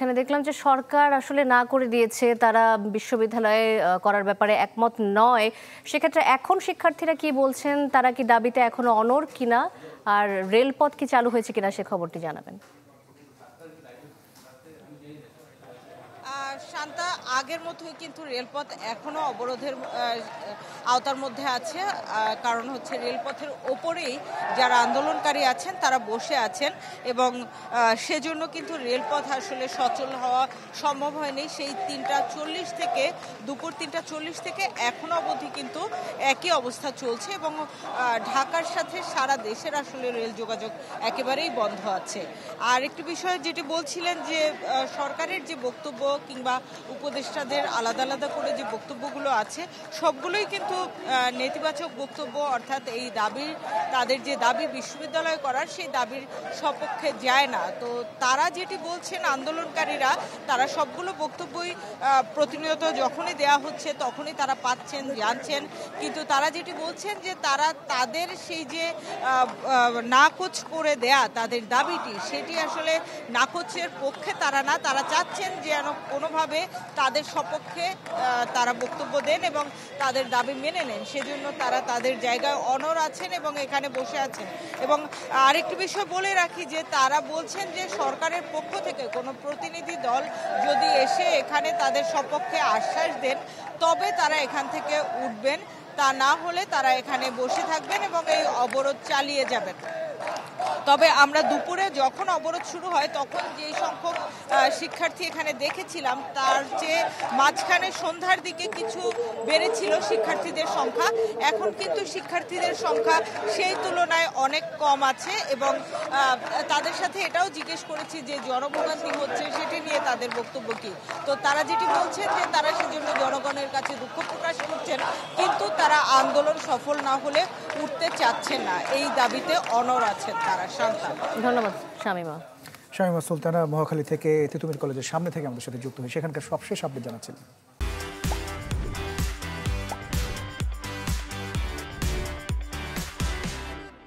এখানে দেখলাম যে সরকার আসলে না করে দিয়েছে, তারা বিশ্ববিদ্যালয়ে করার ব্যাপারে একমত নয়। সেক্ষেত্রে এখন শিক্ষার্থীরা কি বলছেন, তারা কি দাবিতে এখনো অনড় কিনা, আর রেলপথ কি চালু হয়েছে কিনা সে খবরটি জানাবেন। শান্তা, আগের মতোই কিন্তু রেলপথ এখনো অবরোধের আওতার মধ্যে আছে। কারণ হচ্ছে রেলপথের ওপরেই যারা আন্দোলনকারী আছেন তারা বসে আছেন, এবং সেজন্য কিন্তু রেলপথ আসলে সচল হওয়া সম্ভব হয়নি। সেই 3টা 40 থেকে দুপুর 3টা 40 থেকে এখনো অবধি কিন্তু একই অবস্থা চলছে, এবং ঢাকার সাথে সারা দেশের আসলে রেল যোগাযোগ একেবারেই বন্ধ আছে। আর একটি বিষয় যেটি বলছিলেন যে সরকারের যে বক্তব্য কিংবা উপদেষ্টাদের আলাদা আলাদা করে যে বক্তব্যগুলো আছে সবগুলোই কিন্তু নেতিবাচক বক্তব্য, অর্থাৎ এই তাদের যে দাবি বিশ্ববিদ্যালয় করার, সেই দাবির সপক্ষে যায় না। তো তারা যেটি বলছেন আন্দোলনকারীরা, তারা সবগুলো বক্তব্যই প্রতিনিয়ত যখনই দেয়া হচ্ছে তখনই তারা পাচ্ছেন, জানছেন, কিন্তু তারা যেটি বলছেন যে তারা তাদের সেই যে নাকচ করে দেয়া তাদের দাবিটি, সেটি আসলে নাকচের পক্ষে তারা না, তারা চাচ্ছেন যেন কোনোভাবে তাদের সপক্ষে তারা বক্তব্য দেন এবং তাদের দাবি মেনে নেন। সেজন্য তারা তাদের জায়গায় অনড় আছেন এবং এখানে বসে আছেন। এবং আরেকটি বিষয় বলে রাখি যে তারা বলছেন যে সরকারের পক্ষ থেকে কোনো প্রতিনিধি দল যদি এসে এখানে তাদের সপক্ষে আশ্বাস দেন তবে তারা এখান থেকে উঠবেন, তা না হলে তারা এখানে বসে থাকবেন এবং এই অবরোধ চালিয়ে যাবেন। তবে আমরা দুপুরে যখন অবরোধ শুরু হয় তখন যেই সংখ্যক শিক্ষার্থী এখানে দেখেছিলাম তার যে মাঝখানে সন্ধ্যার দিকে কিছু বেড়েছিল শিক্ষার্থীদের সংখ্যা, এখন কিন্তু শিক্ষার্থীদের সংখ্যা সেই তুলনায় অনেক কম আছে। এবং তাদের সাথে এটাও জিজ্ঞেস করেছি যে জনভোগান্তি হচ্ছে সেটি নিয়ে তাদের বক্তব্য কি। তো তারা যেটি বলছেন যে তারা সেজন্য জনগণের কাছে দুঃখ প্রকাশ করছেন, কিন্তু তারা আন্দোলন সফল না হলে উঠতে চাচ্ছেন না, এই দাবিতে অনড় আছেন তারা। শান্তা, ধন্যবাদ। শামীমা সুলতানা মহাখালী থেকে তিতুমির কলেজের সামনে থেকে আমাদের সাথে যুক্ত হয়ে সেখানকার সবশেষ আপডেট জানাচ্ছিলেন।